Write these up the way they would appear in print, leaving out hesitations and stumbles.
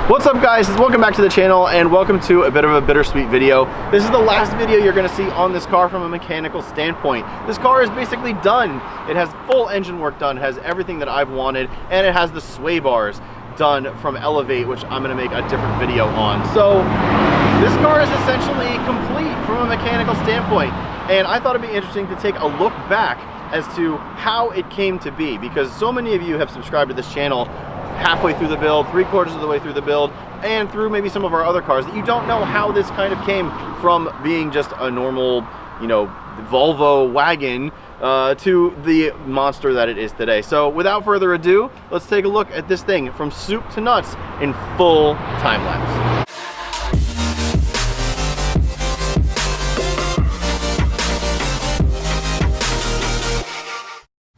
What's up guys, welcome back to the channel and welcome to a bit of a bittersweet video. This is the last video you're gonna see on this car from a mechanical standpoint. This car is basically done. It has full engine work done, it has everything that I've wanted, and it has the sway bars done from Elevate, which I'm gonna make a different video on. So this car is essentially complete from a mechanical standpoint, and I thought it'd be interesting to take a look back as to how it came to be, because so many of you have subscribed to this channel halfway through the build, 3/4 of the way through the build, and through maybe some of our other cars that you don't know how this kind of came from being just a normal, you know, Volvo wagon to the monster that it is today. So without further ado, let's take a look at this thing from soup to nuts in full time lapse.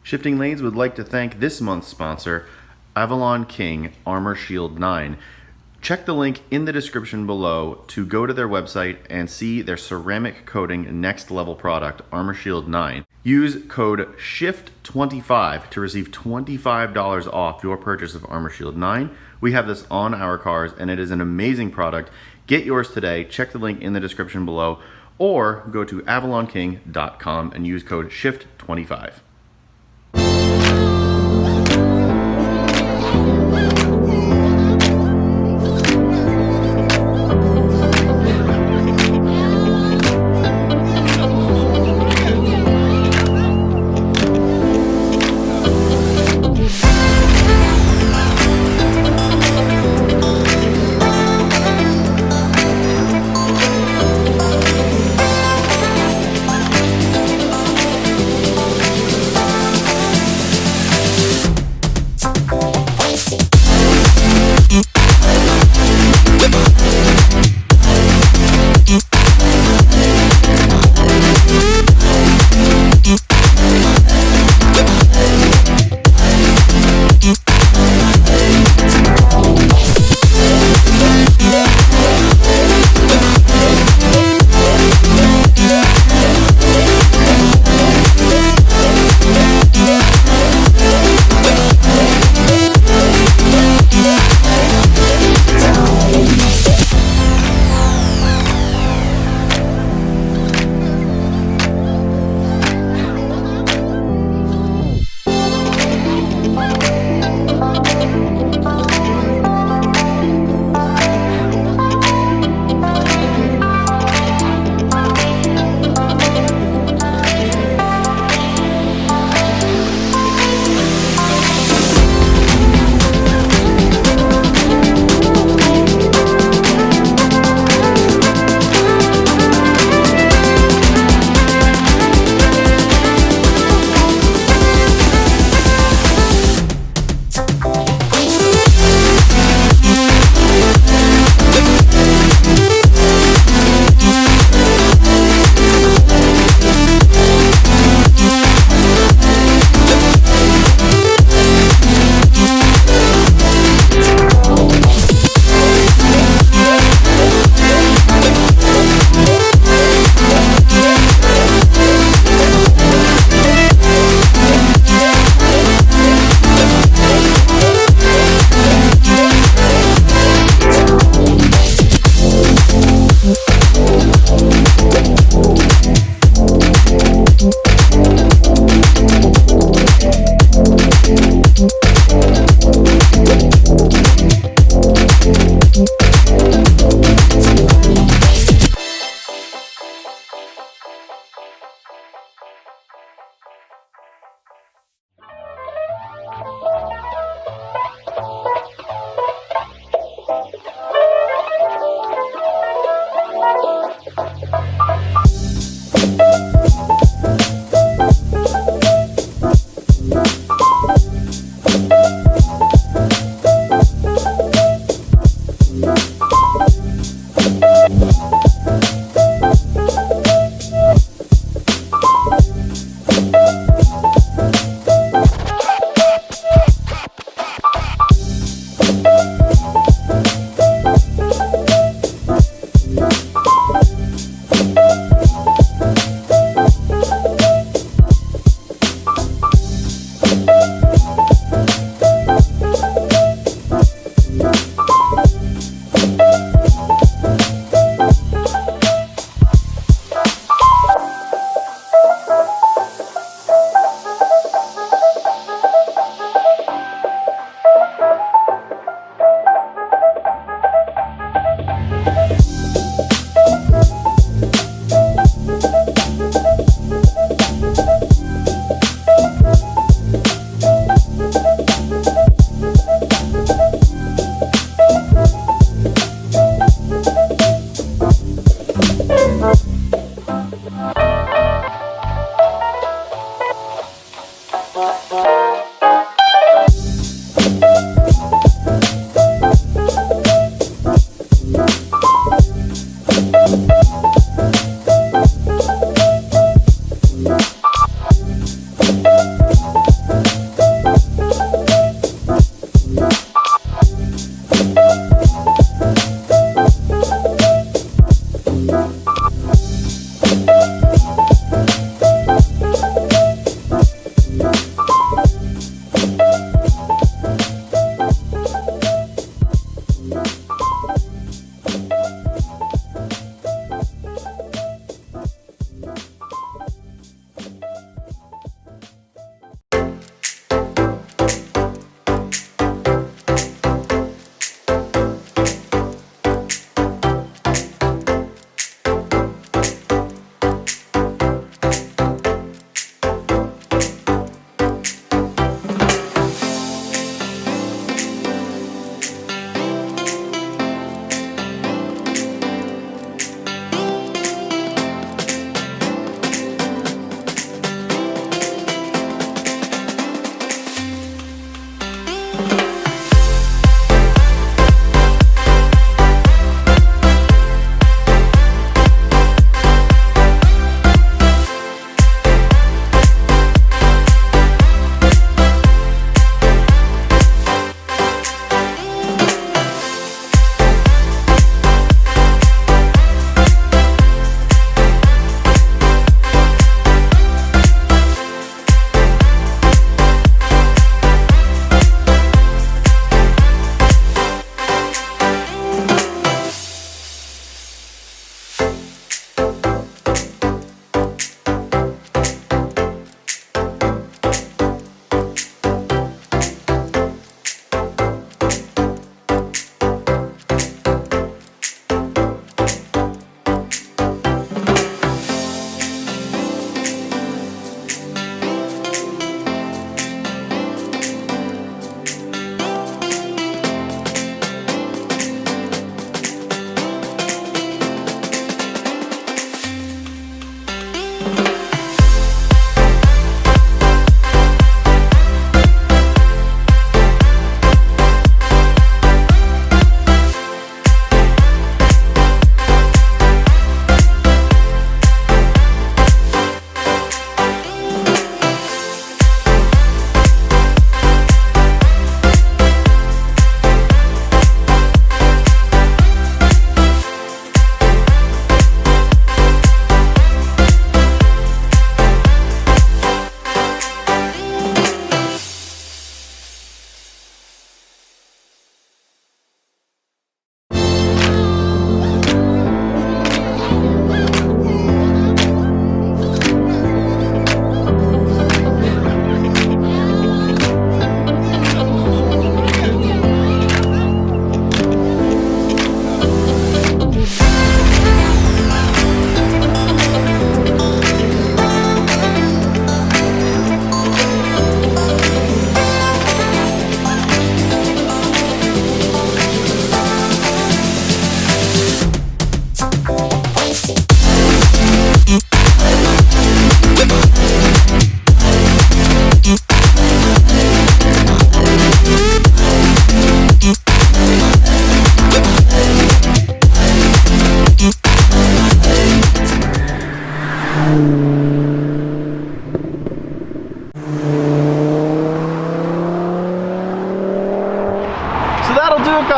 Shifting Lanes would like to thank this month's sponsor, Avalon King Armor Shield 9. Check the link in the description below to go to their website and see their ceramic coating next level product, Armor Shield 9. Use code SHIFT25 to receive $25 off your purchase of Armor Shield 9. We have this on our cars and it is an amazing product. Get yours today. Check the link in the description below or go to avalonking.com and use code SHIFT25.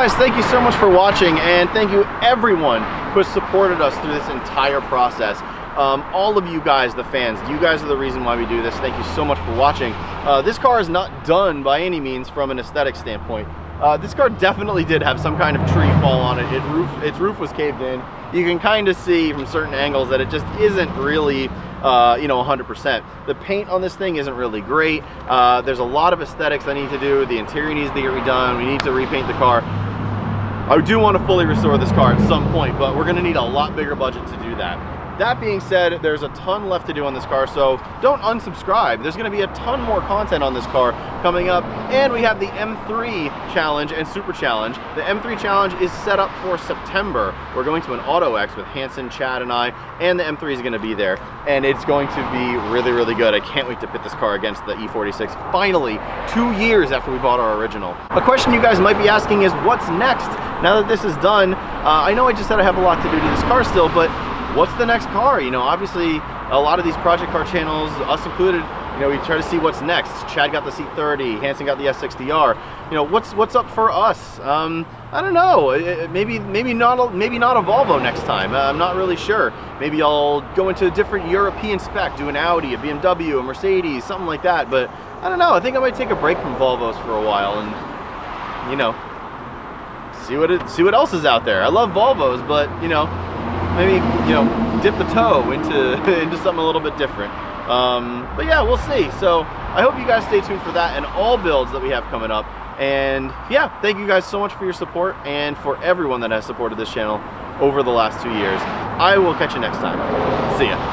guys, thank you so much for watching, and thank you everyone who has supported us through this entire process. All of you guys, the fans, you guys are the reason why we do this. Thank you so much for watching. This car is not done by any means from an aesthetic standpoint. This car definitely did have some kind of tree fall on it. Its roof was caved in. You can kind of see from certain angles that it just isn't really, you know, 100%. The paint on this thing isn't really great. There's a lot of aesthetics I need to do. The interior needs to get redone. We need to repaint the car. I do want to fully restore this car at some point, but we're going to need a lot bigger budget to do that. That being said, there's a ton left to do on this car, so don't unsubscribe. There's going to be a ton more content on this car coming up, and we have the M3 Challenge and Super Challenge. The M3 Challenge is set up for September. We're going to an Auto X with Hanson, Chad, and I, and the M3 is going to be there, and it's going to be really, really good. I can't wait to pit this car against the E46, finally, 2 years after we bought our original. A question you guys might be asking is, what's next? Now that this is done, I know I just said I have a lot to do to this car still, but what's the next car? You know, obviously a lot of these project car channels, us included, you know, we try to see what's next. Chad got the C30, Hanson got the S60R. You know, what's up for us? I don't know. Maybe not a Volvo next time. I'm not really sure. Maybe I'll go into a different European spec, do an Audi, a BMW, a Mercedes, something like that. But I don't know. I think I might take a break from Volvos for a while and, you know, see what else is out there. I love Volvos, but you know, maybe, you know, dip the toe into into something a little bit different. But yeah, we'll see. So I hope you guys stay tuned for that and all builds that we have coming up. And yeah, thank you guys so much for your support and for everyone that has supported this channel over the last 2 years. I will catch you next time. See ya.